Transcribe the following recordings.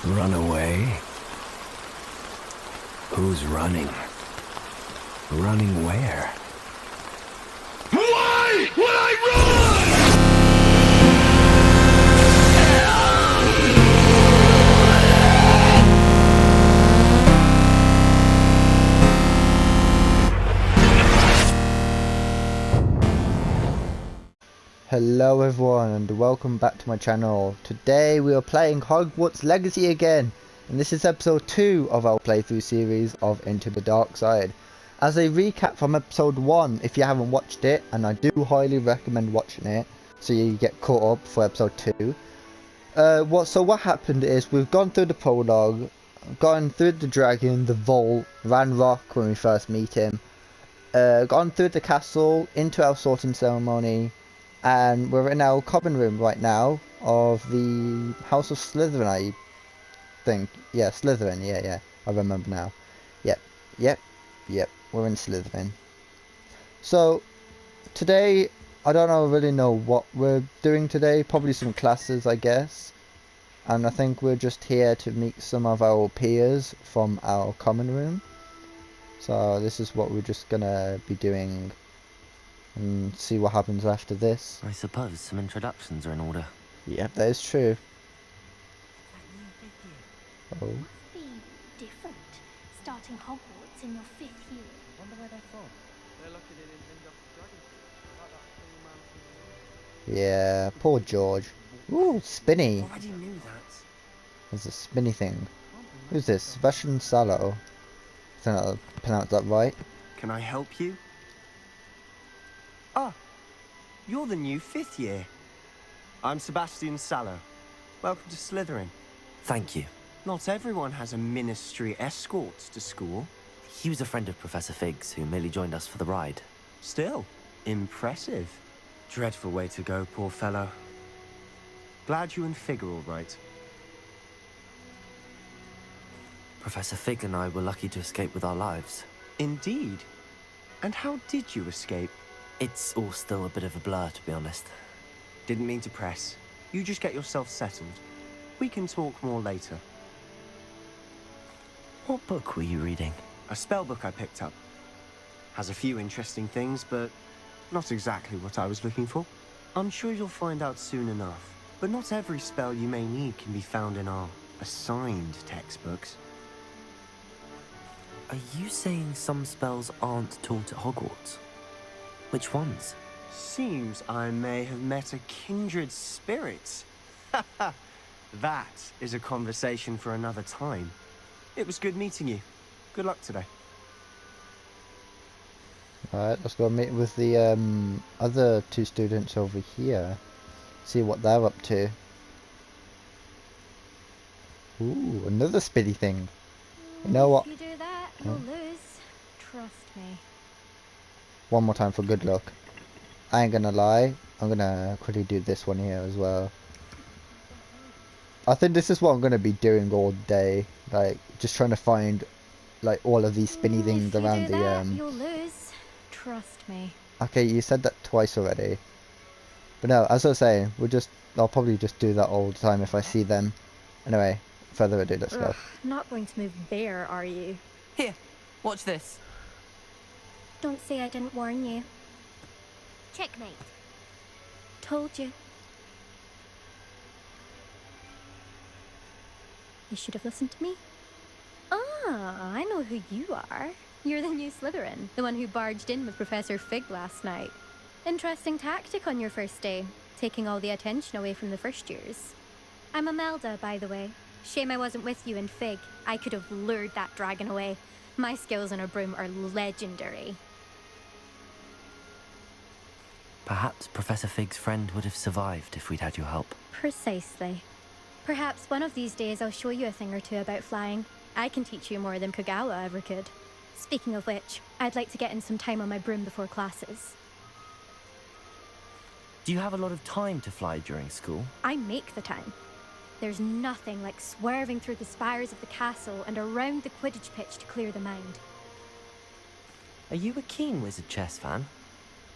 Run away? Who's running? Running where? Why would I run? Hello everyone and welcome back to my channel. Today we are playing Hogwarts Legacy again, and this is episode 2 of our playthrough series of Into the Dark Side. As a recap from episode 1, if you haven't watched it, and I do highly recommend watching it so you get caught up for episode 2. What happened is we've gone through the prologue, gone through the dragon, the vault, Ranrock when we first meet him, gone through the castle, into our sorting ceremony, and we're in our common room right now of the House of Slytherin, I think. Yeah, Slytherin, yeah, I remember now. Yep, we're in Slytherin. So, today, I don't really know what we're doing today, probably some classes, I guess. And I think we're just here to meet some of our peers from our common room. So, this is what we're just gonna be doing. And see what happens after this. I suppose some introductions are in order. Yep, that is true. Oh. Must be different, starting Hogwarts in your 5th year. Wonder where they're from. They're lucky they didn't end up dragon. Like that thing man. Yeah, poor George. Ooh, spinny. Already knew that. There's a spinny thing. Who's this? Sebastian Sallow. I think I'll pronounce that right. Can I help you? Ah, you're the new 5th year. I'm Sebastian Sallow. Welcome to Slytherin. Thank you. Not everyone has a ministry escort to school. He was a friend of Professor Fig's who merely joined us for the ride. Still, impressive. Dreadful way to go, poor fellow. Glad you and Fig are all right. Professor Fig and I were lucky to escape with our lives. Indeed. And how did you escape? It's all still a bit of a blur, to be honest. Didn't mean to press. You just get yourself settled. We can talk more later. What book were you reading? A spell book I picked up. Has a few interesting things, but not exactly what I was looking for. I'm sure you'll find out soon enough. But not every spell you may need can be found in our assigned textbooks. Are you saying some spells aren't taught at Hogwarts? Which ones? Seems I may have met a kindred spirit. That is a conversation for another time. It was good meeting you. Good luck today. Alright, let's go meet with the other 2 students over here. See what they're up to. Ooh, another spinny thing. You know what? If you do that, you'll lose. Trust me. One more time for good luck. I ain't gonna lie, I'm gonna quickly do this one here as well. I think this is what I'm gonna be doing all day, like just trying to find like all of these spinny things If you around do the that, you'll lose. Trust me. Okay, you said that twice already. But no, as I was saying, I'll probably just do that all the time if I see them. Anyway, further ado, let's go. Not going to move there, are you? Here, watch this. Don't say I didn't warn you. Checkmate. Told you. You should have listened to me. Ah, I know who you are. You're the new Slytherin, the one who barged in with Professor Fig last night. Interesting tactic on your first day, taking all the attention away from the first years. I'm Imelda, by the way. Shame I wasn't with you in Fig. I could have lured that dragon away. My skills on a broom are legendary. Perhaps Professor Fig's friend would have survived if we'd had your help. Precisely. Perhaps one of these days I'll show you a thing or two about flying. I can teach you more than Kogawa ever could. Speaking of which, I'd like to get in some time on my broom before classes. Do you have a lot of time to fly during school? I make the time. There's nothing like swerving through the spires of the castle and around the Quidditch pitch to clear the mind. Are you a keen Wizard chess fan?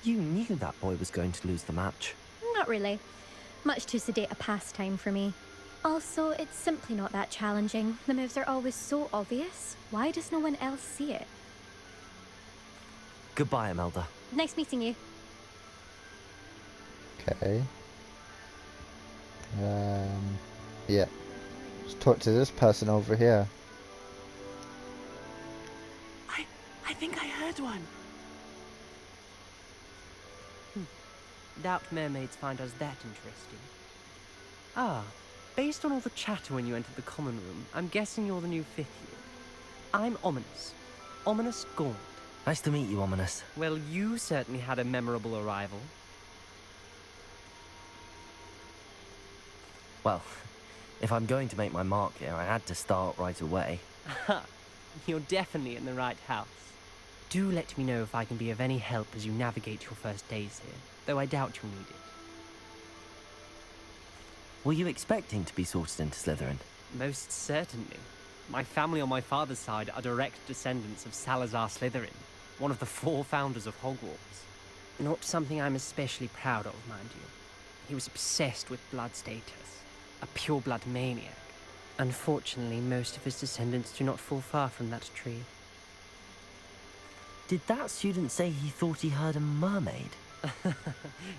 You knew that boy was going to lose the match. Not really. Much too sedate a pastime for me. Also, it's simply not that challenging. The moves are always so obvious. Why does no one else see it? Goodbye, Imelda. Nice meeting you. Okay. Yeah. Let's talk to this person over here. I think I heard one. Doubt mermaids find us that interesting. Ah, based on all the chatter when you entered the common room, I'm guessing you're the new 5th year. I'm Ominous. Ominous Gaunt. Nice to meet you, Ominous. Well, you certainly had a memorable arrival. Well, if I'm going to make my mark here, I had to start right away. Aha, you're definitely in the right house. Do let me know if I can be of any help as you navigate your first days here, though I doubt you'll need it. Were you expecting to be sorted into Slytherin? Most certainly. My family on my father's side are direct descendants of Salazar Slytherin, one of the 4 founders of Hogwarts. Not something I'm especially proud of, mind you. He was obsessed with blood status, a pure-blood maniac. Unfortunately, most of his descendants do not fall far from that tree. Did that student say he thought he heard a mermaid?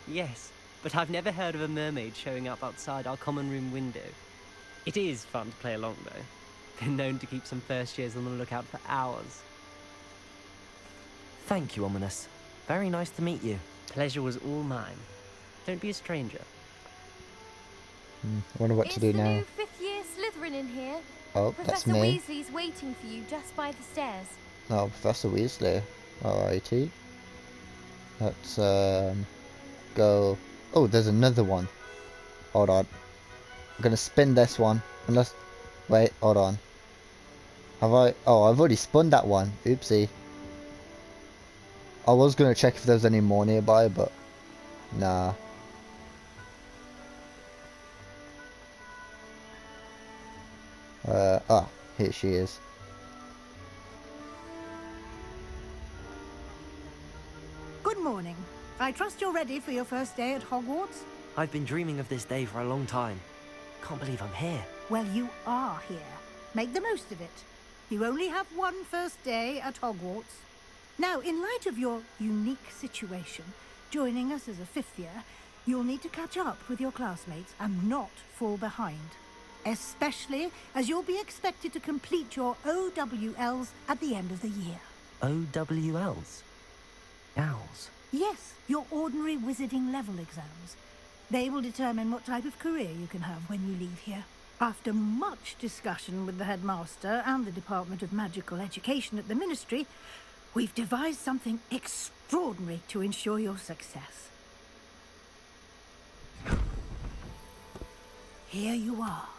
Yes, but I've never heard of a mermaid showing up outside our common room window. It is fun to play along, though. Been known to keep some first years on the lookout for hours. Thank you, Ominous. Very nice to meet you. Pleasure was all mine. Don't be a stranger. I wonder what to do Is the now. new 5th year Slytherin in here? Oh, that's Professor me. Weasley's waiting for you just by the stairs. Oh, Professor Weasley. Alrighty. Let's go. Oh, there's another one. Hold on. I'm gonna spin this one. Unless. Wait, hold on. Have I? Oh, I've already spun that one. Oopsie. I was gonna check if there's any more nearby, but nah. Here she is. Good morning. I trust you're ready for your first day at Hogwarts? I've been dreaming of this day for a long time. Can't believe I'm here. Well, you are here. Make the most of it. You only have one first day at Hogwarts. Now, in light of your unique situation, joining us as a 5th year, you'll need to catch up with your classmates and not fall behind. Especially as you'll be expected to complete your OWLs at the end of the year. OWLs? Owls? Yes, your ordinary wizarding level exams. They will determine what type of career you can have when you leave here. After much discussion with the headmaster and the Department of Magical Education at the Ministry, we've devised something extraordinary to ensure your success. Here you are.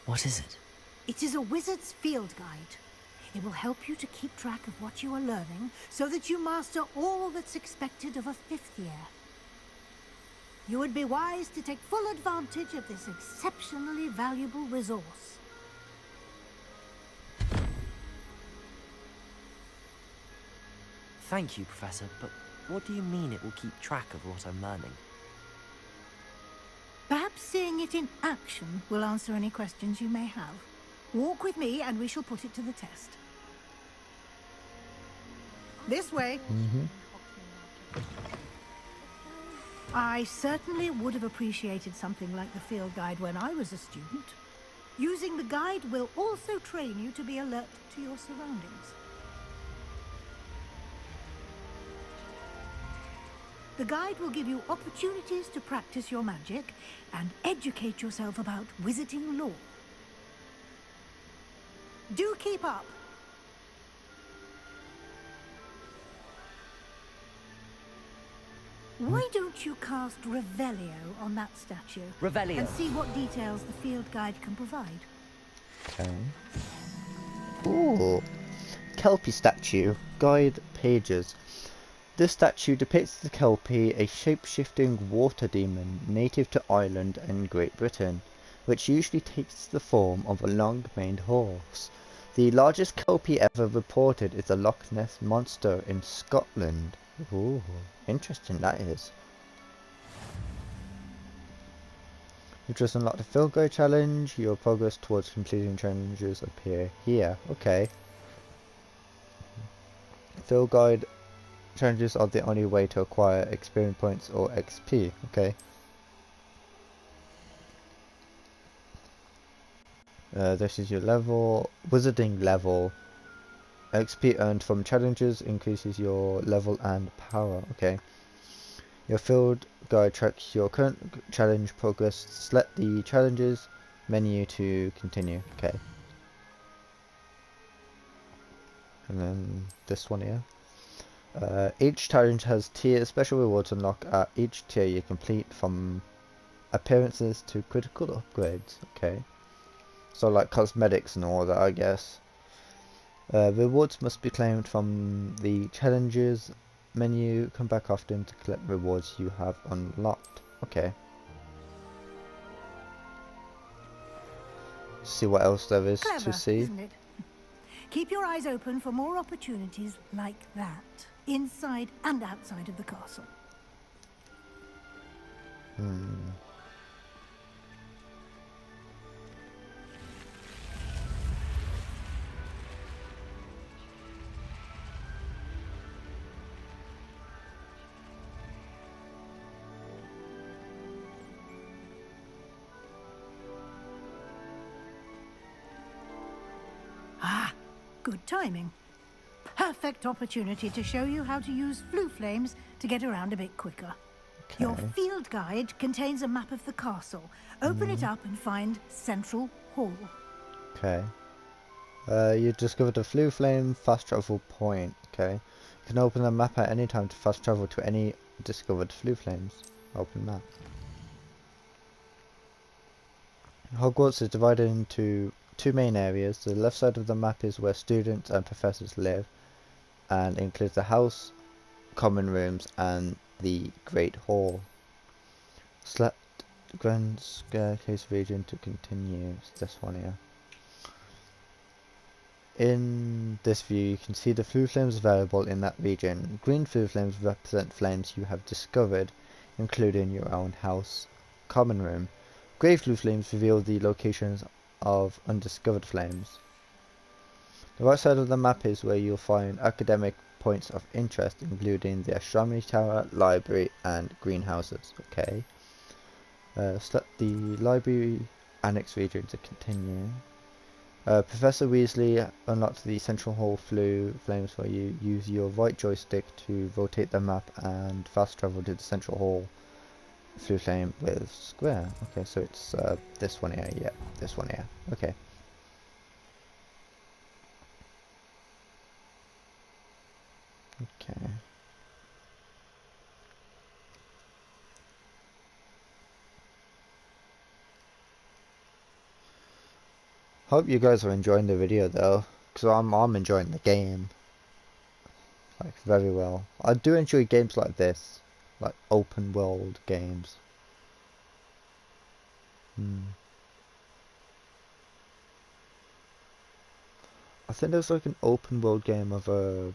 What is it? It is a wizard's field guide. It will help you to keep track of what you are learning so that you master all that's expected of a 5th year. You would be wise to take full advantage of this exceptionally valuable resource. Thank you, Professor, but what do you mean it will keep track of what I'm learning? Perhaps seeing it in action will answer any questions you may have. Walk with me and we shall put it to the test. This way. I certainly would have appreciated something like the field guide when I was a student. Using the guide will also train you to be alert to your surroundings. The guide will give you opportunities to practice your magic and educate yourself about wizarding lore. Do keep up! Why don't you cast Revelio on that statue? Revelio. And see what details the field guide can provide. Okay. Ooh. Kelpie statue. Guide pages. This statue depicts the Kelpie, a shape-shifting water demon native to Ireland and Great Britain. which usually takes the form of a long-maned horse. The largest kelpie ever reported is the Loch Ness Monster in Scotland. Ooh, interesting that is. You just unlocked the Field Guide challenge. Your progress towards completing challenges appear here. Okay. Field Guide challenges are the only way to acquire experience points or XP. Okay. This is your level, wizarding level. XP earned from challenges increases your level and power. Okay. Your field guide tracks your current challenge progress. Select the challenges menu to continue. Okay. And then this one here. Each challenge has tiers. Special rewards unlock at each tier you complete, from appearances to critical upgrades. Okay. So like cosmetics and all that, I guess. Rewards must be claimed from the challenges menu. Come back often to collect rewards you have unlocked. Okay. See what else there is Clever, to see. isn't it? Keep your eyes open for more opportunities like that, inside and outside of the castle. Ah, good timing. Perfect opportunity to show you how to use flue flames to get around a bit quicker. Okay. Your field guide contains a map of the castle. Open it up and find Central Hall. Okay. You discovered a flue flame fast travel point. Okay. You can open the map at any time to fast travel to any discovered flue flames. Open map. Hogwarts is divided into two main areas. The left side of the map is where students and professors live, and includes the house, common rooms, and the Great Hall. Select Grand Staircase region to continue. It's this one here. In this view, you can see the flue flames available in that region. Green flue flames represent flames you have discovered, including your own house, common room. Grey flue flames reveal the locations of undiscovered flames. The right side of the map is where you'll find academic points of interest, including the astronomy tower, library, and greenhouses. Okay. Select the library annex region to continue. Professor Weasley unlocked the Central Hall flue flames for you. Use your right joystick to rotate the map and fast travel to the Central Hall flue flame with square. Okay, so it's this one here. Yeah, this one here. Okay. Okay. Hope you guys are enjoying the video though, because I'm enjoying the game, like, very well. I do enjoy games like this, like open world games. I think there's like an open world game of a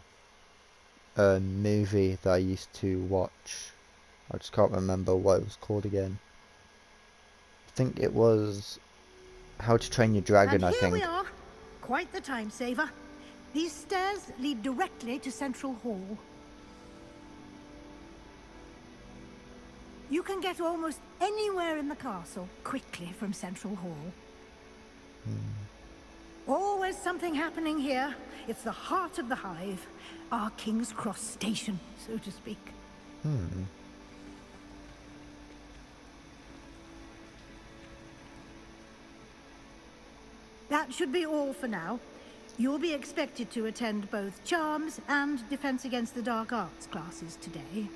movie that I used to watch. I just can't remember what it was called again. I think it was How to Train Your Dragon, And I here we think. are. Quite the time saver. These stairs lead directly to Central Hall. You can get almost anywhere in the castle quickly from Central Hall. Always something happening here. It's the heart of the hive. Our King's Cross station, so to speak. That should be all for now. You'll be expected to attend both Charms and Defense Against the Dark Arts classes today.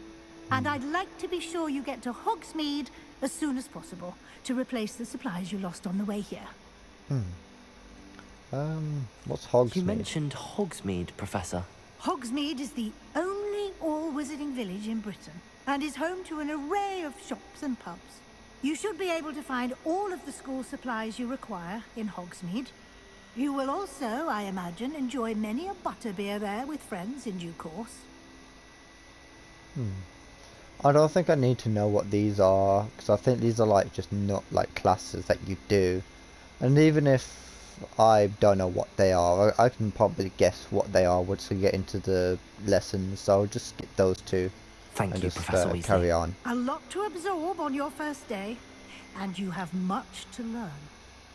And I'd like to be sure you get to Hogsmeade as soon as possible to replace the supplies you lost on the way here. What's Hogsmeade? You mentioned Hogsmeade, Professor. Hogsmeade is the only all-wizarding village in Britain and is home to an array of shops and pubs. You should be able to find all of the school supplies you require in Hogsmeade. You will also, I imagine, enjoy many a butterbeer there with friends in due course. I don't think I need to know what these are, because I think these are like just not like classes that you do. And even if I don't know what they are, I can probably guess what they are once we get into the lessons, so I'll just skip those two. Thank and you, just Professor Weasley. carry on. A lot to absorb on your first day, and you have much to learn.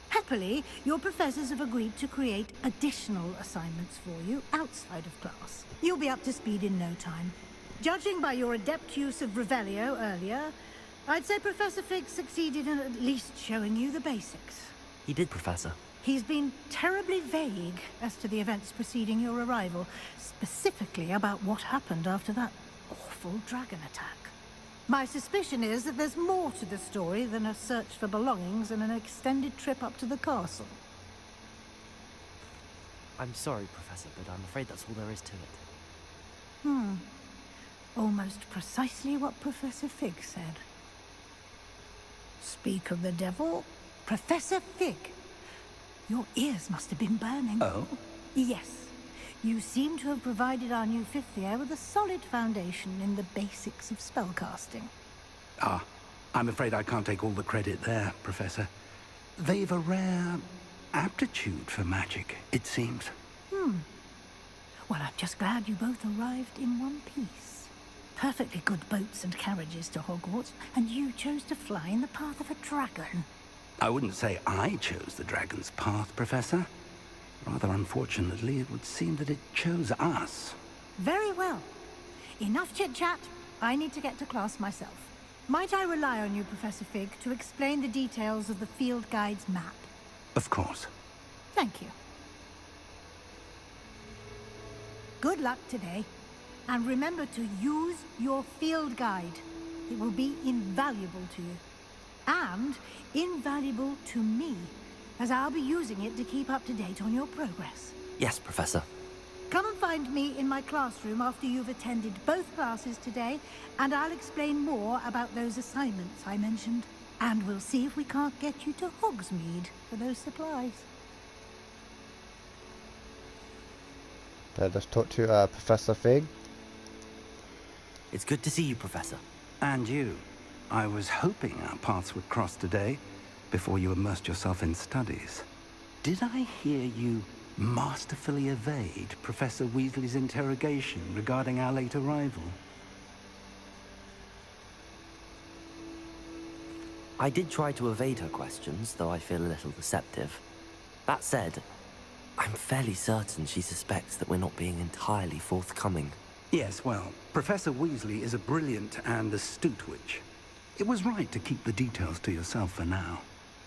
Happily, your professors have agreed to create additional assignments for you outside of class. You'll be up to speed in no time. Judging by your adept use of Revelio earlier, I'd say Professor Fig succeeded in at least showing you the basics. He did, Professor. He's been terribly vague as to the events preceding your arrival, specifically about what happened after that awful dragon attack. My suspicion is that there's more to the story than a search for belongings and an extended trip up to the castle. I'm sorry, Professor, but I'm afraid that's all there is to it. Almost precisely what Professor Fig said. Speak of the devil, Professor Fig. Your ears must have been burning. Oh? Yes. You seem to have provided our new fifth year with a solid foundation in the basics of spellcasting. Ah, I'm afraid I can't take all the credit there, Professor. They've a rare aptitude for magic, it seems. Well, I'm just glad you both arrived in one piece. Perfectly good boats and carriages to Hogwarts, and you chose to fly in the path of a dragon. I wouldn't say I chose the dragon's path, Professor. Rather unfortunately, it would seem that it chose us. Very well. Enough chit-chat. I need to get to class myself. Might I rely on you, Professor Fig, to explain the details of the field guide's map? Of course. Thank you. Good luck today. And remember to use your field guide. It will be invaluable to you. And invaluable to me, as I'll be using it to keep up to date on your progress. Yes, Professor. Come and find me in my classroom after you've attended both classes today, and I'll explain more about those assignments I mentioned. And we'll see if we can't get you to Hogsmeade for those supplies. Let's talk to Professor Fig. It's good to see you, Professor. And you. I was hoping our paths would cross today, before you immersed yourself in studies. Did I hear you masterfully evade Professor Weasley's interrogation regarding our late arrival? I did try to evade her questions, though I feel a little deceptive. That said, I'm fairly certain she suspects that we're not being entirely forthcoming. Yes, well, Professor Weasley is a brilliant and astute witch. It was right to keep the details to yourself for now.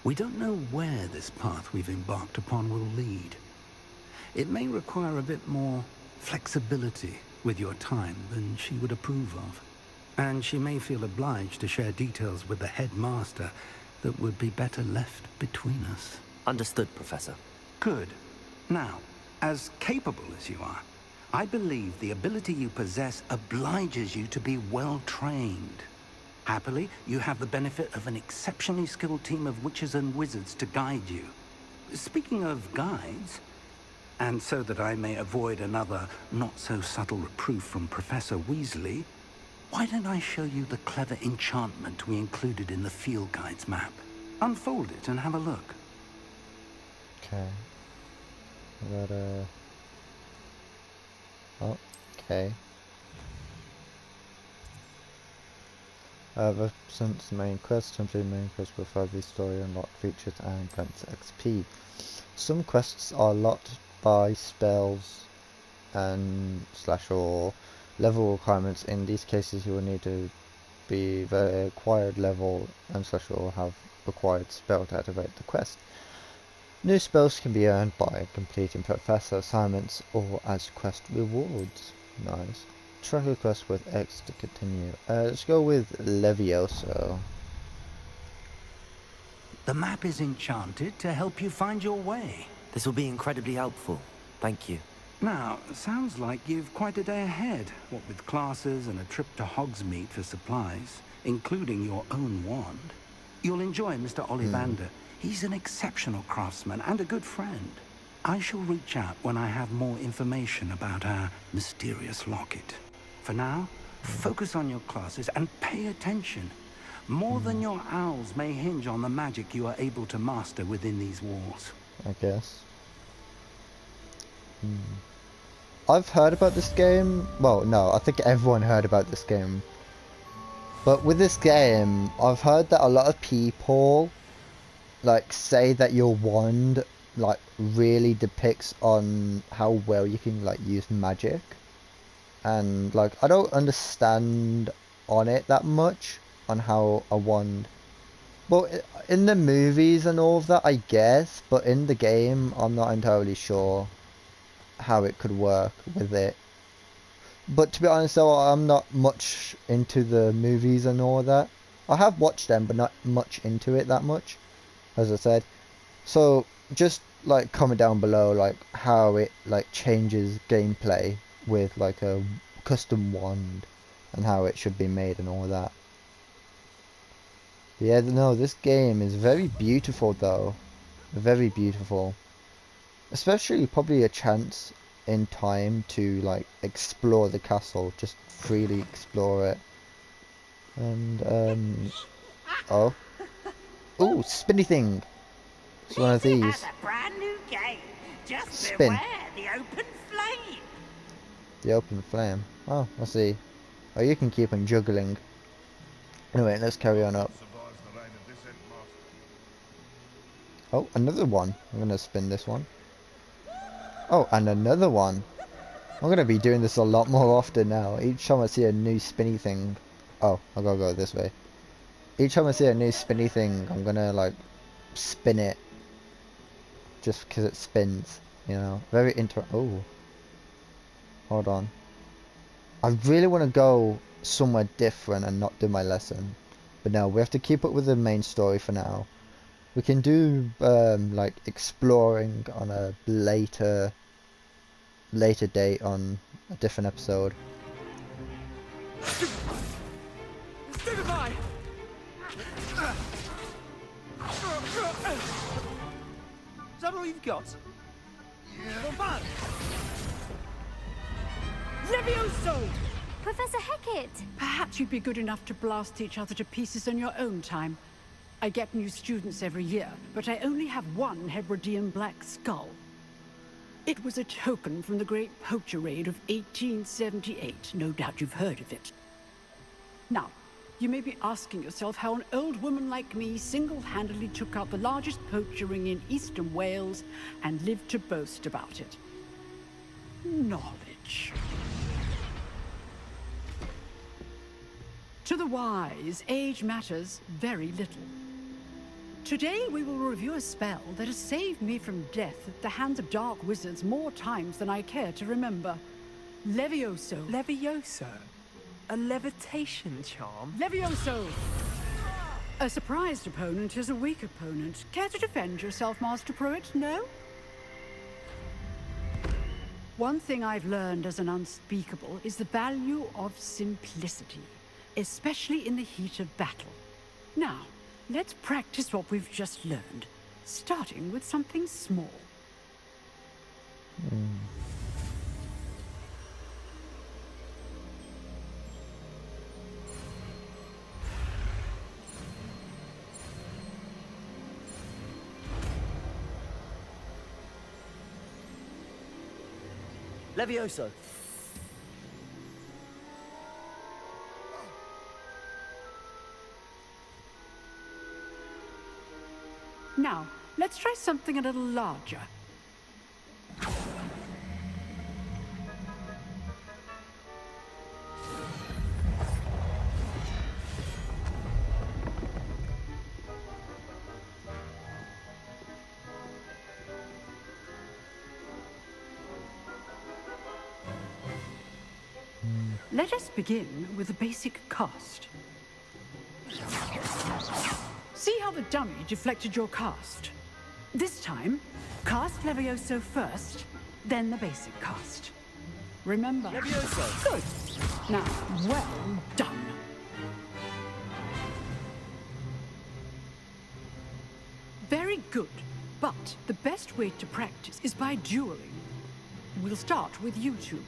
We don't know where this path we've embarked upon will lead. It may require a bit more flexibility with your time than she would approve of. And she may feel obliged to share details with the headmaster that would be better left between us. Understood, Professor. Good. Now, as capable as you are, I believe the ability you possess obliges you to be well trained. Happily, you have the benefit of an exceptionally skilled team of witches and wizards to guide you. Speaking of guides, and so that I may avoid another not-so-subtle reproof from Professor Weasley, why don't I show you the clever enchantment we included in the field guide's map? Unfold it and have a look. Okay. Oh, okay. Since the main quest, simply the main quest will further the story, unlock features and grants XP. Some quests are locked by spells and / or level requirements. In these cases, you will need to be the acquired level and / or have required spell to activate the quest. New spells can be earned by completing professor assignments or as quest rewards. Nice. Track a quest with X to continue. Let's go with Levioso. The map is enchanted to help you find your way. This will be incredibly helpful. Thank you. Now, sounds like you've quite a day ahead, what with classes and a trip to Hogsmeade for supplies, including your own wand. You'll enjoy Mr. Ollivander. He's an exceptional craftsman and a good friend. I shall reach out when I have more information about our mysterious locket. For now, focus on your classes and pay attention. More than your owls may hinge on the magic you are able to master within these walls. I guess. I've heard about this game. Well, no, I think everyone heard about this game. But with this game, I've heard that a lot of people like say that your wand like really depicts on how well you can like use magic. And like I don't understand on it that much on how a wand, well, in the movies and all of that I guess, but in the game I'm not entirely sure how it could work with it. But to be honest though, I'm not much into the movies and all that. I have watched them but not much into it that much, as I said. So just like comment down below like how it like changes gameplay with like a custom wand and how it should be made and all that. Yeah, no, this game is very beautiful though. Very beautiful. Especially probably a chance in time to like explore the castle, just freely explore it. And oh, spinny thing. It's one of these. Has a brand new game. Just Spin. beware the open flame. The open flame. Oh, I see. Oh, you can keep on juggling. Anyway, let's carry on up. Oh, another one. I'm gonna spin this one. Oh, and another one. I'm gonna be doing this a lot more often now. Each time I see a new spinny thing. Oh, I gotta go this way. Each time I see a new spinny thing, I'm gonna like spin it. Just because it spins, you know. Very oh. Hold on. I really want to go somewhere different and not do my lesson. But no, we have to keep up with the main story for now. We can do like exploring on a later date on a different episode. Stupefy! Is that all you've got? Yeah. Levioso! Professor Hecat! Perhaps you'd be good enough to blast each other to pieces on your own time. I get new students every year, but I only have one Hebridean black skull. It was a token from the Great Poacher Raid of 1878. No doubt you've heard of it. Now, you may be asking yourself how an old woman like me single-handedly took out the largest poacher ring in eastern Wales and lived to boast about it. Knowledge. To the wise, age matters very little. Today we will review a spell that has saved me from death at the hands of dark wizards more times than I care to remember. Levioso. Levioso? A levitation charm? Levioso! A surprised opponent is a weak opponent. Care to defend yourself, Master Pruitt? No? One thing I've learned as an unspeakable is the value of simplicity, especially in the heat of battle. Now, let's practice what we've just learned, starting with something small. Levioso. Now, let's try something a little larger. Let us begin with a basic cast. See how the dummy deflected your cast? This time, cast Levioso first, then the basic cast. Remember? Levioso! Good. Now, well done. But the best way to practice is by dueling. We'll start with you two.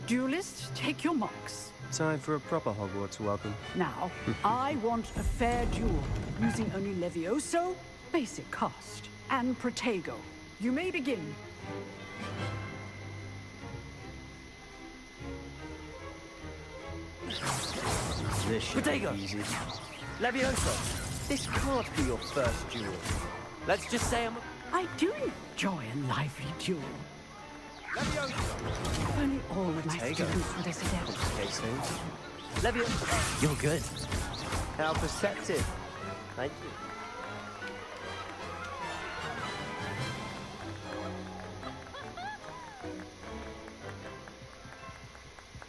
Duelists, take your marks. Time for a proper Hogwarts welcome. Now, I want a fair duel, using only Levioso, basic cast, and Protego. You may begin. This should be easy. Levioso, this can't be your first duel. Let's just say I do enjoy a lively duel. If only all of my students were this adept. Okay, soon. Levioso, you're good. How perceptive. Thank you.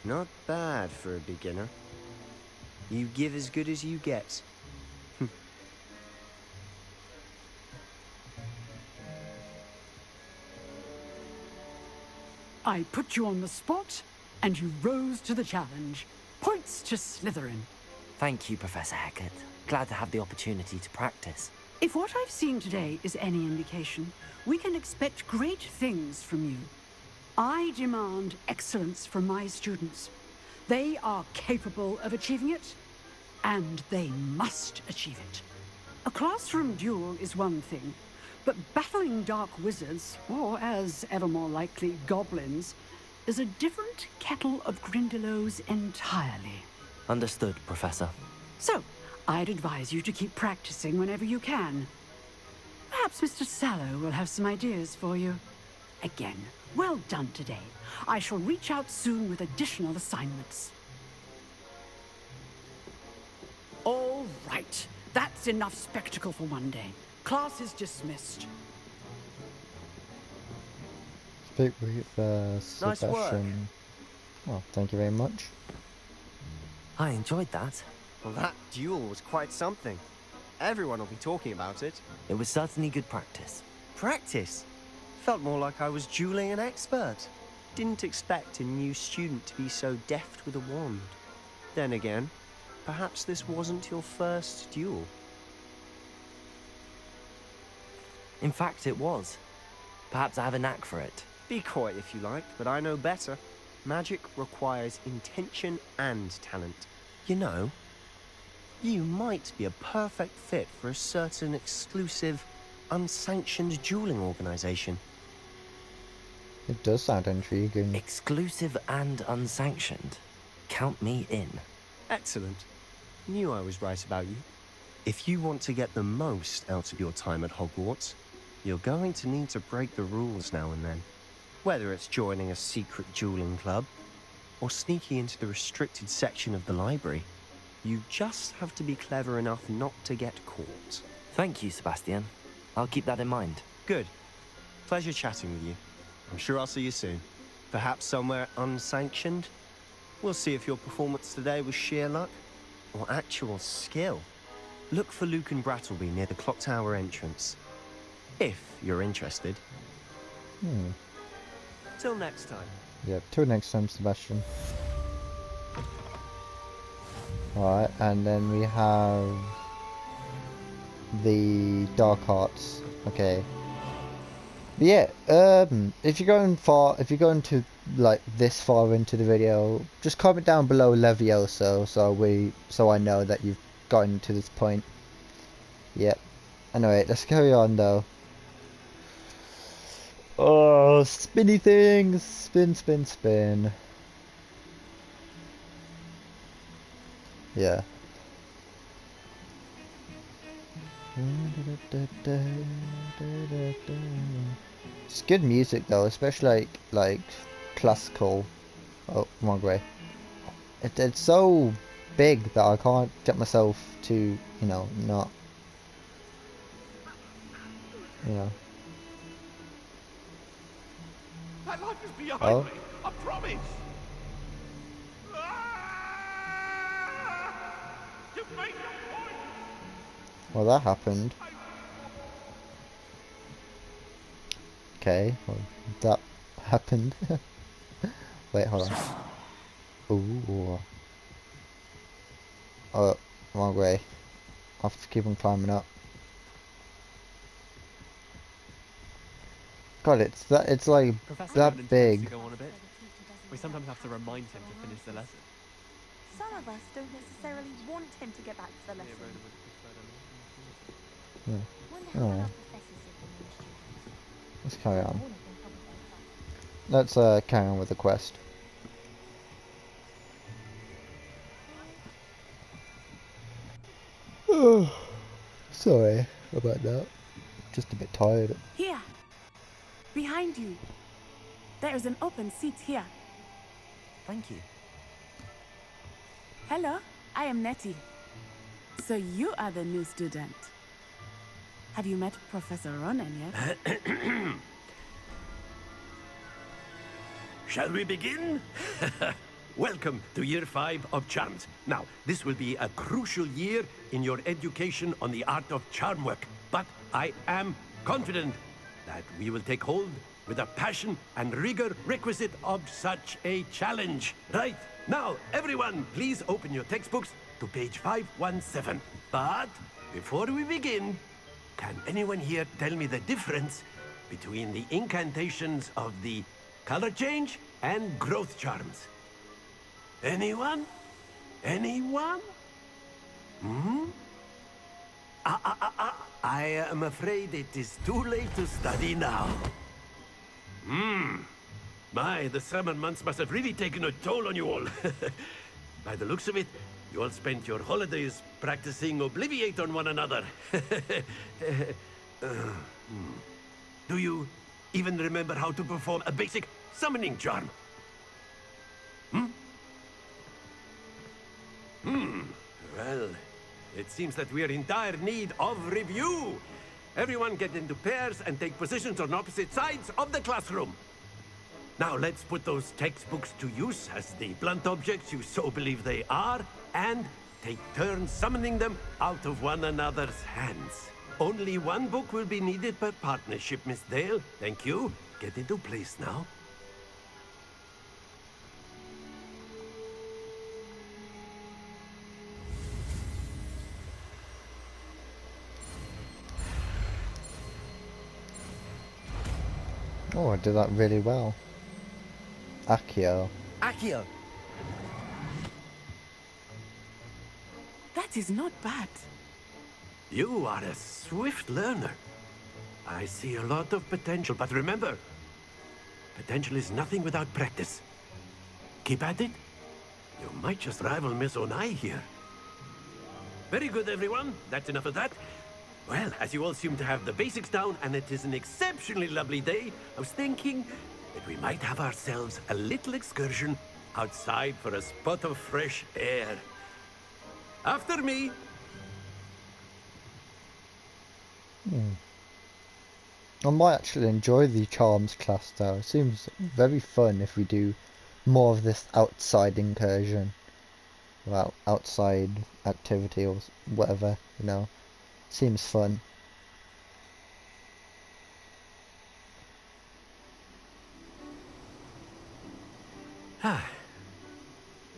Not bad for a beginner. You give as good as you get. I put you on the spot, and you rose to the challenge. Points to Slytherin. Thank you, Professor Hecat. Glad to have the opportunity to practice. If what I've seen today is any indication, we can expect great things from you. I demand excellence from my students. They are capable of achieving it, and they must achieve it. A classroom duel is one thing, but battling dark wizards, or as ever more likely, goblins, is a different kettle of Grindylows entirely. Understood, Professor. So, I'd advise you to keep practicing whenever you can. Perhaps Mr. Sallow will have some ideas for you. Again, well done today. I shall reach out soon with additional assignments. All right. That's enough spectacle for one day. Class is dismissed. Speak with Nice work. Sebastian. Oh, thank you very much. I enjoyed that. Well, that duel was quite something. Everyone will be talking about it. It was certainly good practice. Practice? Felt more like I was dueling an expert. Didn't expect a new student to be so deft with a wand. Then again, perhaps this wasn't your first duel. In fact, it was. Perhaps I have a knack for it. Be coy if you like, but I know better. Magic requires intention and talent. You know, you might be a perfect fit for a certain exclusive, unsanctioned dueling organization. It does sound intriguing. Exclusive and unsanctioned. Count me in. Excellent. Knew I was right about you. If you want to get the most out of your time at Hogwarts, you're going to need to break the rules now and then. Whether it's joining a secret dueling club, or sneaking into the restricted section of the library, you just have to be clever enough not to get caught. Thank you, Sebastian. I'll keep that in mind. Good. Pleasure chatting with you. I'm sure I'll see you soon. Perhaps somewhere unsanctioned? We'll see if your performance today was sheer luck or actual skill. Look for Luke and Brattleby near the clock tower entrance. If you're interested. Till next time. Yep, till next time, Sebastian. Alright, and then we have the Dark Arts. Okay. But yeah, if you're going to like this far into the video, just comment down below Levioso so I know that you've gotten to this point. Yep. Anyway, let's carry on though. Oh, spinny things! Spin, spin, spin. Yeah. It's good music though, especially like classical. Oh, wrong way. It's so big that I can't get myself to, you know, not. You know. That life is behind Oh. me. I promise. You've made your point. Well, that happened. Okay, well, that happened. Wait, hold on. Ooh. Oh, wrong way. I have to keep on climbing up. God, it's like Professor that Vernon tends big. to go on a bit. We sometimes have to remind him to finish the lesson. Some of us don't necessarily want him to get back to the lesson. Yeah. Wonder how Oh. our professors have been with students. Let's carry on. All of them probably fun. Let's carry on with the quest. Oh, sorry about that. Just a bit tired. Here, behind you. There is an open seat here. Thank you. Hello, I am Nettie. So you are the new student. Have you met Professor Ronan yet? Shall we begin? Welcome to Year 5 of Charms. Now, this will be a crucial year in your education on the art of charm work. But I am confident that we will take hold with the passion and rigor requisite of such a challenge. Right, now, everyone, please open your textbooks to page 517. But before we begin, can anyone here tell me the difference between the incantations of the color change and growth charms? Anyone? Anyone? Hmm? I am afraid it is too late to study now. My, the summer months must have really taken a toll on you all. By the looks of it, you all spent your holidays practicing Obliviate on one another. Do you even remember how to perform a basic summoning charm? Well, it seems that we are in dire need of review. Everyone get into pairs and take positions on opposite sides of the classroom. Now let's put those textbooks to use as the blunt objects you so believe they are, and take turns summoning them out of one another's hands. Only one book will be needed per partnership, Miss Dale. Thank you. Get into place now. Oh, I did that really well. Accio. Accio! That is not bad. You are a swift learner. I see a lot of potential, but remember, potential is nothing without practice. Keep at it. You might just rival Miss Onai here. Very good, everyone. That's enough of that. Well, as you all seem to have the basics down, and it is an exceptionally lovely day, I was thinking that we might have ourselves a little excursion outside for a spot of fresh air. After me. I might actually enjoy the charms class though. It seems very fun if we do more of this outside incursion. Well, outside activity or whatever, you know. Seems fun.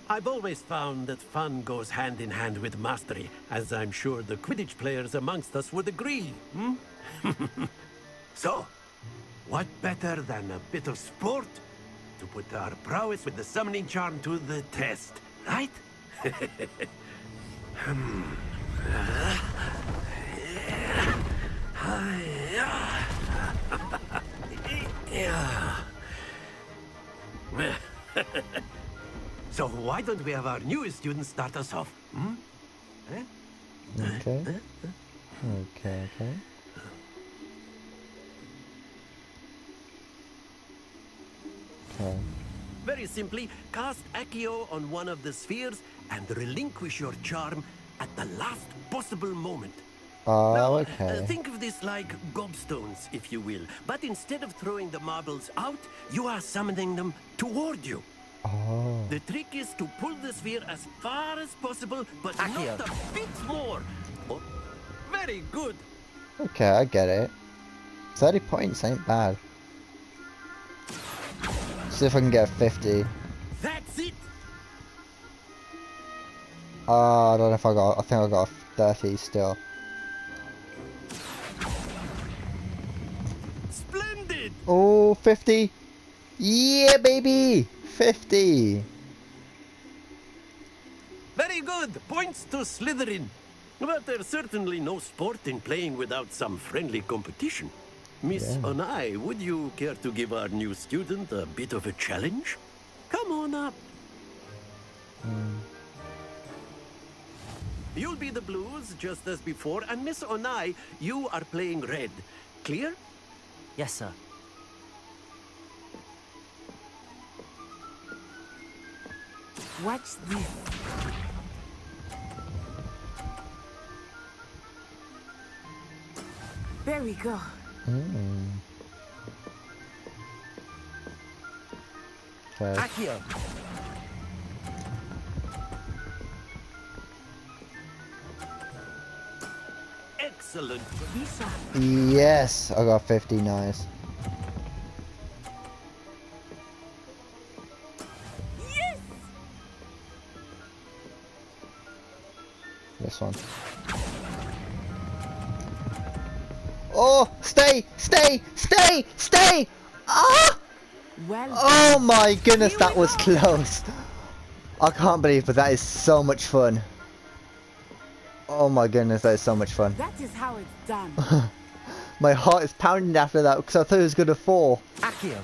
I've always found that fun goes hand in hand with mastery, as I'm sure the Quidditch players amongst us would agree, So, what better than a bit of sport to put our prowess with the summoning charm to the test, right? So why don't we have our newest student start us off? Okay. Okay. Very simply, cast Accio on one of the spheres and relinquish your charm at the last possible moment. Oh, okay. Think of this like gobstones, if you will. But instead of throwing the marbles out, you are summoning them toward you. Oh. The trick is to pull the sphere as far as possible, but not a bit more. Oh, very good. Okay, I get it. 30 points ain't bad. See if I can get a 50. That's it. I don't know if I think I got a 30 still. Splendid! Oh, 50. Yeah, baby. 50. Very good. Points to Slytherin. But there's certainly no sport in playing without some friendly competition. Miss Yeah. Onai, would you care to give our new student a bit of a challenge? Come on up. You'll be the blues, just as before, and Miss Onai, you are playing red. Clear? Yes, sir. Watch this. There we go. Okay. Accio! Excellent. Yes, I got 50. Nice. Yes! This one. Oh, stay, stay, stay, stay! Ah! Well Oh my goodness, that was close. I can't believe, but that is so much fun. Oh my goodness, that is so much fun. that is how it's done. My heart is pounding after that because I thought it was going to fall. Accio!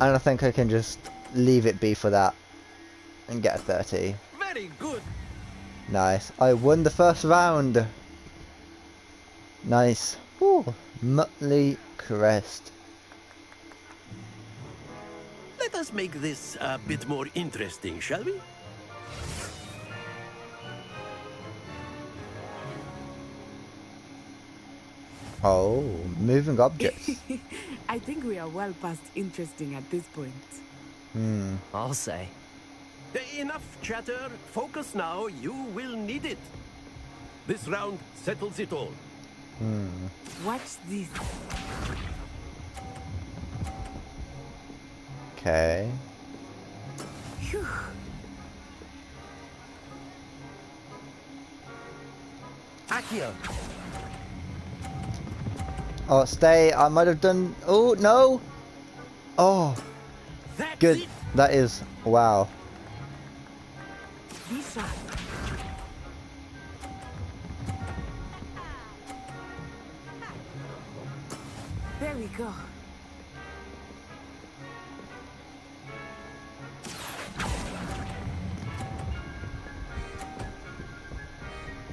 And I think I can just leave it be for that and get a 30. Very good. Nice. I won the first round. Nice. Ooh, Muttley Crest. Let us make this a bit more interesting, shall we? Oh, moving objects. I think we are well past interesting at this point. I'll say. Enough chatter. Focus now. You will need it. This round settles it all. Watch this. Okay. Phew. Accio! Oh, stay. I might have done... Oh, no. Oh, That's good. it. That is... Wow. Visa. There we go.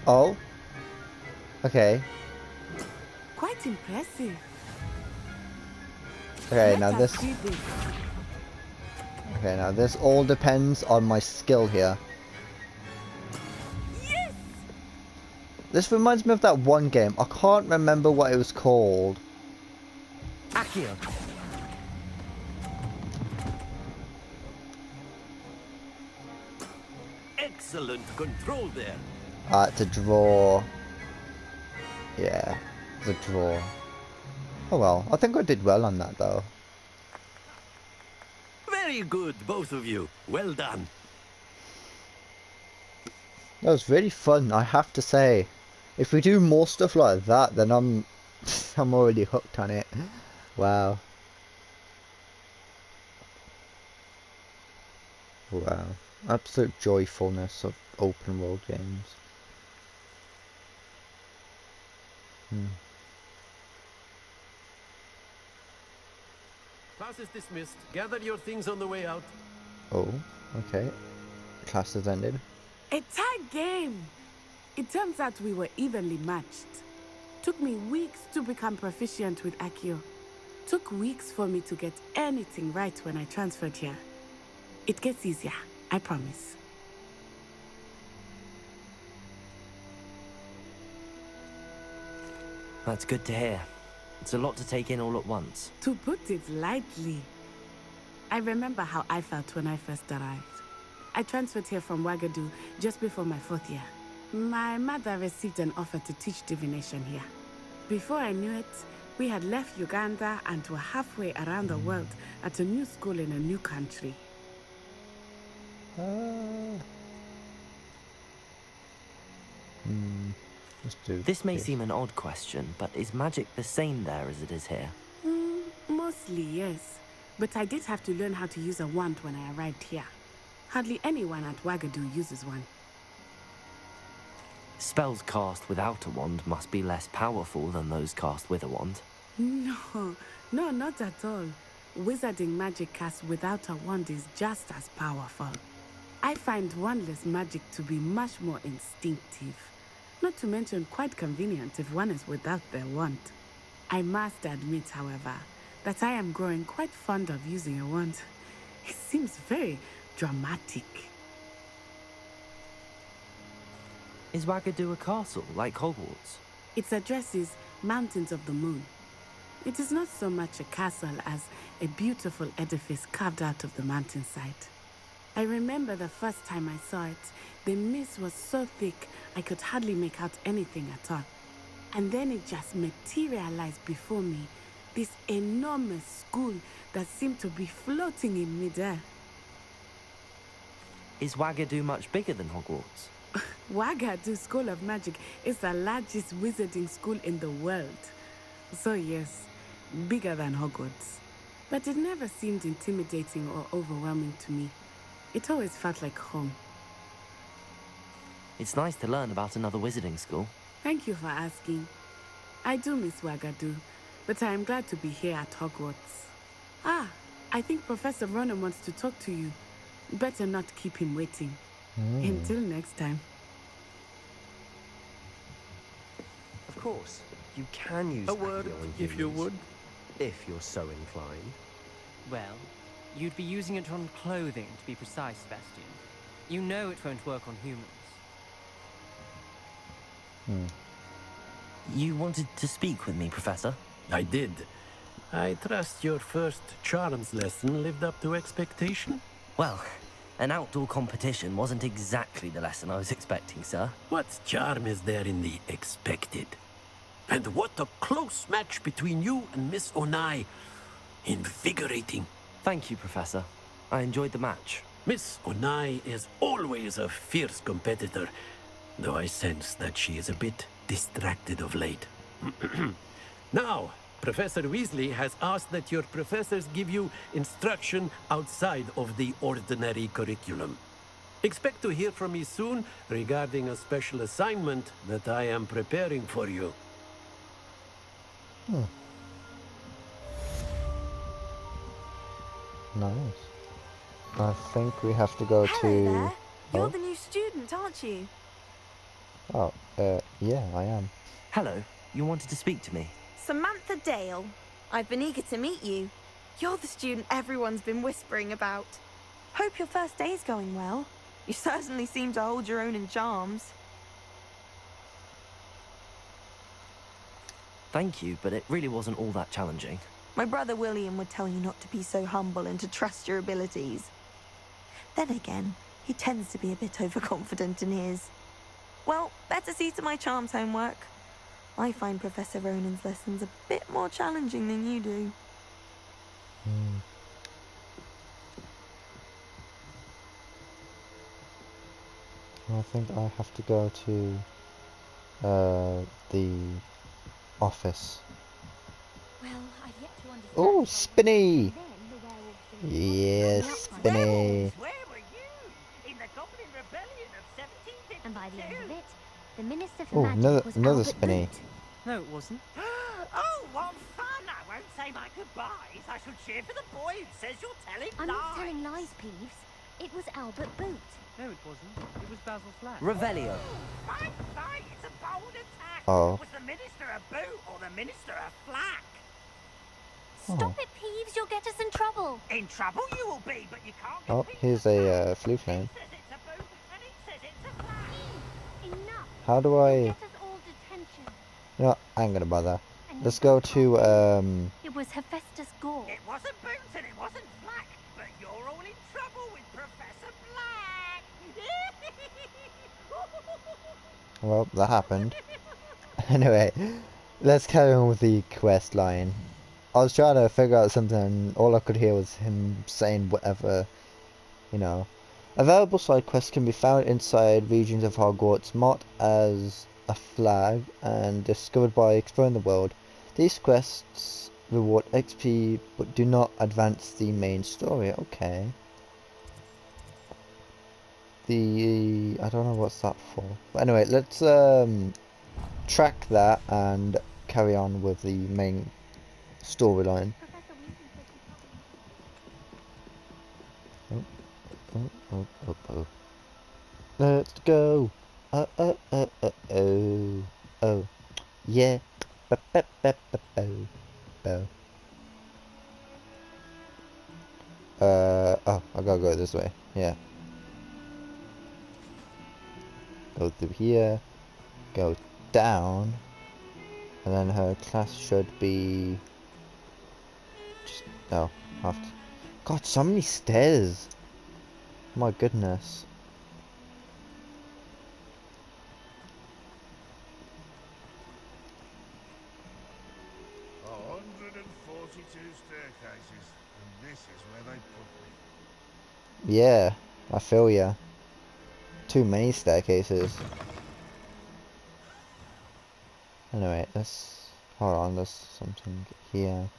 Oh. Okay. Quite impressive. Okay, Let now us this... see this. Okay, now this all depends on my skill here. Yes! This reminds me of that one game. I can't remember what it was called. Accio! Excellent control there. To draw. Yeah, the draw. Oh well, I think I did well on that though. Very good, both of you. Well done. That was really fun, I have to say. If we do more stuff like that, then I'm already hooked on it. Wow. Wow. Absolute joyfulness of open world games. Class is dismissed. Gather your things on the way out. Oh, okay. Class has ended. A tight game. It turns out we were evenly matched. Took me weeks to become proficient with Accio. Took weeks for me to get anything right when I transferred here. It gets easier, I promise. That's good to hear. It's a lot to take in all at once. To put it lightly, I remember how I felt when I first arrived. I transferred here from Wagadu just before my 4th year. My mother received an offer to teach divination here. Before I knew it, we had left Uganda and were halfway around the world at a new school in a new country. Let's do This may seem an odd question, but is magic the same there as it is here? Mostly, yes. But I did have to learn how to use a wand when I arrived here. Hardly anyone at Wagadu uses one. Spells cast without a wand must be less powerful than those cast with a wand. No, not at all. Wizarding magic cast without a wand is just as powerful. I find wandless magic to be much more instinctive. Not to mention quite convenient if one is without their wand. I must admit, however, that I am growing quite fond of using a wand. It seems very dramatic. Is Wagadu a castle, like Hogwarts? Its address is Mountains of the Moon. It is not so much a castle as a beautiful edifice carved out of the mountainside. I remember the first time I saw it, the mist was so thick I could hardly make out anything at all. And then it just materialized before me, this enormous school that seemed to be floating in midair. Is Wagadu much bigger than Hogwarts? Wagadu School of Magic is the largest wizarding school in the world. So yes, bigger than Hogwarts. But it never seemed intimidating or overwhelming to me. It always felt like home. It's nice to learn about another wizarding school. Thank you for asking. I do miss Wagadu, but I am glad to be here at Hogwarts. Ah, I think Professor Ronan wants to talk to you. Better not keep him waiting. Until next time. Of course, you can use A word, Accio on if you humans, would. if you're so inclined. Well, you'd be using it on clothing, to be precise, Sebastian. You know it won't work on humans. You wanted to speak with me, Professor? I did. I trust your first charms lesson lived up to expectation? Well, an outdoor competition wasn't exactly the lesson I was expecting, sir. What charm is there in the expected? And what a close match between you and Miss Onai. Invigorating. Thank you, Professor. I enjoyed the match. Miss Onai is always a fierce competitor, though I sense that she is a bit distracted of late. Now, Professor Weasley has asked that your professors give you instruction outside of the ordinary curriculum. Expect to hear from me soon regarding a special assignment that I am preparing for you. Nice. I think we have to go Hello to... there. You're the new student, aren't you? Oh, yeah, I am. Hello, you wanted to speak to me? Samantha Dale. I've been eager to meet you. You're the student everyone's been whispering about. Hope your first day's going well. You certainly seem to hold your own in charms. Thank you, but it really wasn't all that challenging. My brother William would tell you not to be so humble and to trust your abilities. Then again, he tends to be a bit overconfident in his. Well, better see to my charms homework. I find Professor Ronan's lessons a bit more challenging than you do. I think I have to go to the office. Well, I've yet to understand. Oh, Spinny! Then the werewolf Yes, Spinny. Where were you? In the Goblin Rebellion of 1752? And by the end of it, the Minister for Oh, Magic was another Albert Spinny. Boot. No, it wasn't. Oh, what fun! I won't say my goodbyes. I shall cheer for the boy who says you're telling I'm lies. not telling lies, Peeves. It was Albert Boot. No, it wasn't. It was Basil Flack. Revelio. Right, it's a bold attack. Oh. Was the Minister a boot or the Minister a flack? Stop it, Peeves. You'll get us in trouble. In trouble you will be, but you can't Oh, compete. here's a flute flame. He says it's a boot and he says it's a flack. Enough. How do I... Get us all detention. No, I ain't gonna bother. Let's go to, It was Hephaestus Gore. It wasn't boot and it wasn't flack, but you're all in trouble with Professor Black. well, that happened. Anyway, let's carry on with the quest line. I was trying to figure out something and all I could hear was him saying whatever, you know. Available side quests can be found inside regions of Hogwarts marked as a flag and discovered by exploring the world. These quests reward XP but do not advance the main story. Okay. I don't know what's that for. But anyway, let's track that and carry on with the main storyline. Oh. Let's go. Oh. Yeah. Oh, I gotta go this way. Yeah. Go through here. Go down. And then her class should be... No, have to... God, so many stairs. My goodness. Oh, 142 staircases, and this is where they put me. Yeah, I feel ya. Too many staircases. Anyway, let's... Hold on, there's something here.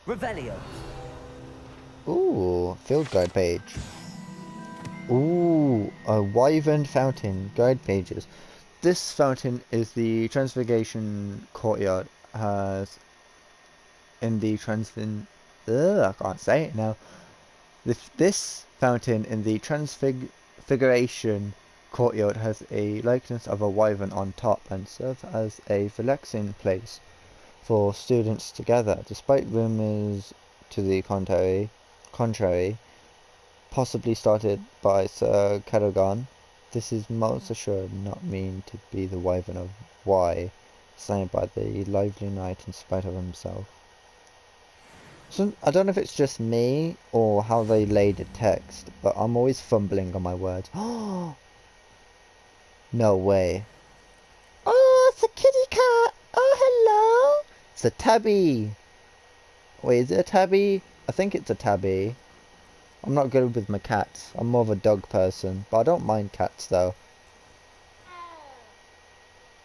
Revelio. Ooh, field guide page. Ooh, a wyvern fountain. Guide pages. This fountain is the Transfiguration Courtyard. Has in the I can't say it now. This fountain in the Transfiguration Courtyard has a likeness of a wyvern on top and serves as a relaxing place for students to gather. Despite rumors to the contrary, possibly started by Sir Cadogan, this is most assured not mean to be the wyvern of Y, slain by the lively knight in spite of himself. So, I don't know if it's just me or how they laid the text, but I'm always fumbling on my words. No way. Oh, it's a kitty cat! Oh, hello! It's a tabby! Wait, is it a tabby? I think it's a tabby. I'm not good with my cats. I'm more of a dog person, but I don't mind cats though.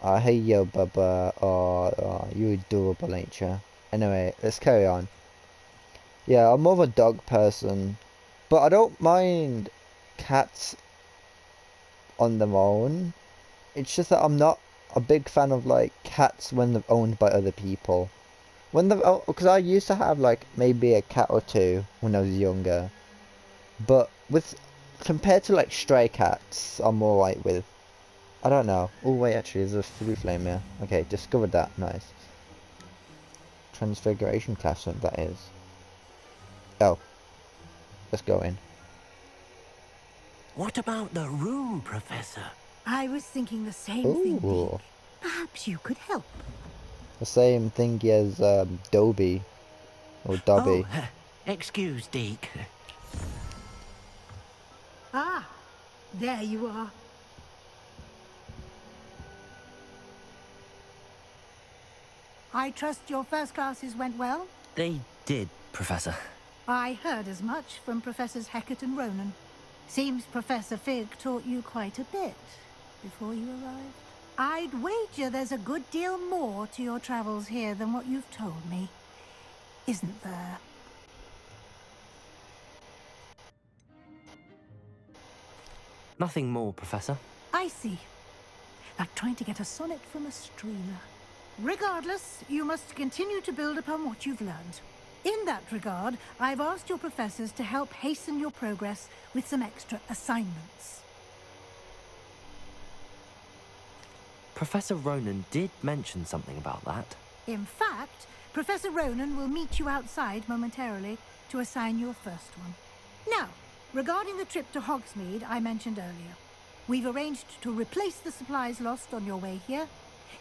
Hey yo, Bubba. Oh, you adorable, ain't you? Anyway, let's carry on. Yeah, I'm more of a dog person, but I don't mind cats on their own. It's just that I'm not a big fan of like cats when they're owned by other people. When they're, because I used to have like maybe a cat or two when I was younger, but compared to like stray cats, I'm more like with, I don't know. Oh wait, actually, there's a fruit flame here. Okay, discovered that. Nice. Transfiguration classroom, that is. Oh, let's go in. What about the room, Professor? I was thinking the same thing, Ooh. Deke. Perhaps you could help. The same thing as Dobby or Dobby. Oh, excuse, Deke. Ah, there you are. I trust your first classes went well? They did, Professor. I heard as much from Professors Hecat and Ronan. Seems Professor Fig taught you quite a bit before you arrived. I'd wager there's a good deal more to your travels here than what you've told me. Isn't there? Nothing more, Professor. I see. Like trying to get a sonnet from a streamer. Regardless, you must continue to build upon what you've learned. In that regard, I've asked your professors to help hasten your progress with some extra assignments. Professor Ronan did mention something about that. In fact, Professor Ronan will meet you outside momentarily to assign your first one. Now, regarding the trip to Hogsmeade I mentioned earlier, we've arranged to replace the supplies lost on your way here,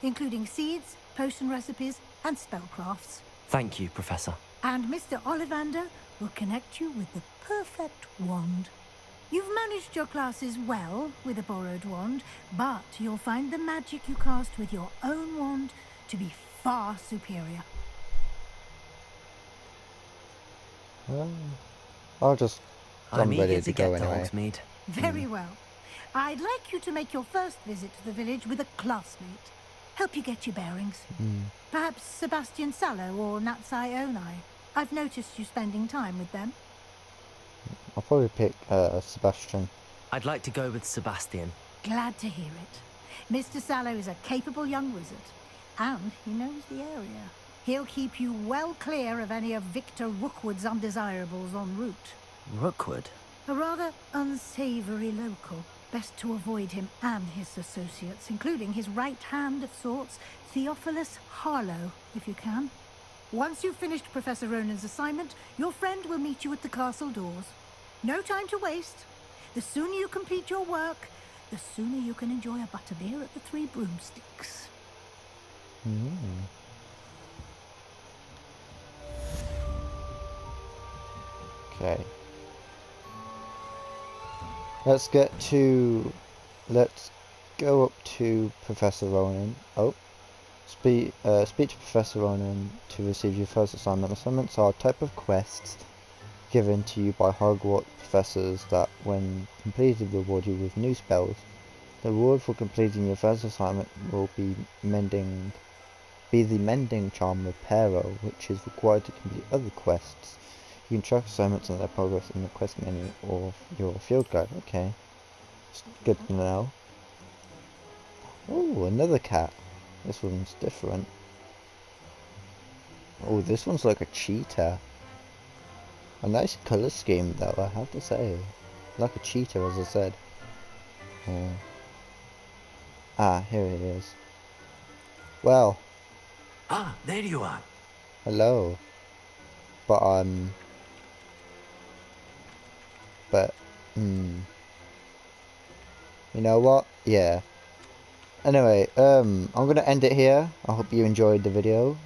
including seeds, potion recipes, and spellcrafts. Thank you, Professor. And Mr. Ollivander will connect you with the perfect wand. You've managed your classes well with a borrowed wand, but you'll find the magic you cast with your own wand to be far superior. I'm I'm ready eager to to go get to anyway. Hogsmeade. Very well. I'd like you to make your first visit to the village with a classmate. Help you get your bearings. Perhaps Sebastian Sallow or Natsai Onai. I've noticed you spending time with them. I'll probably pick Sebastian. I'd like to go with Sebastian. Glad to hear it. Mr. Sallow is a capable young wizard, and he knows the area. He'll keep you well clear of any of Victor Rookwood's undesirables en route. Rookwood? A rather unsavory local. Best to avoid him and his associates, including his right hand of sorts, Theophilus Harlow, if you can. Once you've finished Professor Ronan's assignment, your friend will meet you at the castle doors. No time to waste. The sooner you complete your work, the sooner you can enjoy a butterbeer at the Three Broomsticks. Okay. Let's go up to Professor Ronan. Speak to Professor Ronan to receive your first assignment. Assignments are a type of quests given to you by Hogwarts professors that, when completed, reward you with new spells. The reward for completing your first assignment will be the Mending Charm Repairer, which is required to complete other quests. You can track assignments and their progress in the quest menu or your field guide. Okay, it's good to know. Oh, another cat. This one's different. Oh, this one's like a cheetah. A nice colour scheme though, I have to say. Like a cheetah, as I said. Ah, here it is. Well. Ah, there you are. Hello. But you know what? Yeah. Anyway, I'm gonna end it here. I hope you enjoyed the video.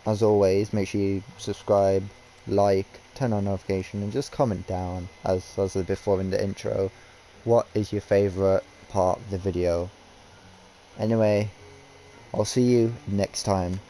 As always, make sure you subscribe, like, turn on notification, and just comment down, as I said before in the intro, what is your favourite part of the video. Anyway, I'll see you next time.